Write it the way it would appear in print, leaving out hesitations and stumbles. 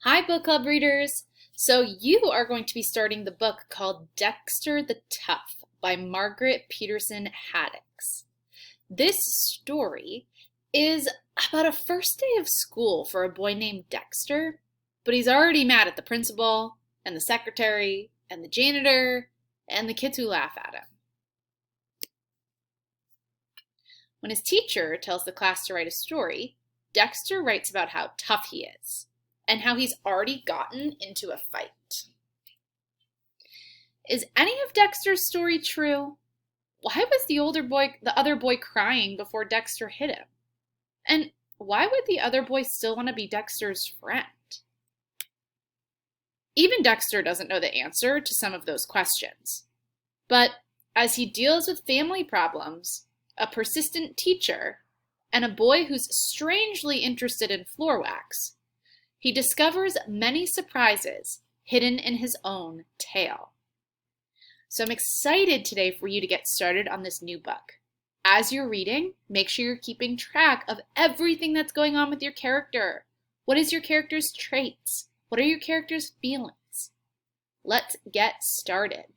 Hi, book club readers! So you are going to be starting the book called Dexter the Tough by Margaret Peterson Haddix. This story is about a first day of school for a boy named Dexter, but he's already mad at the principal and the secretary and the janitor and the kids who laugh at him. When his teacher tells the class to write a story, Dexter writes about how tough he is and how he's already gotten into a fight. Is any of Dexter's story true? Why was the other boy crying before Dexter hit him? And why would the other boy still want to be Dexter's friend? Even Dexter doesn't know the answer to some of those questions. But as he deals with family problems, a persistent teacher, and a boy who's strangely interested in floor wax, he discovers many surprises hidden in his own tale. So I'm excited today for you to get started on this new book. As you're reading, make sure you're keeping track of everything that's going on with your character. What is your character's traits? What are your character's feelings? Let's get started.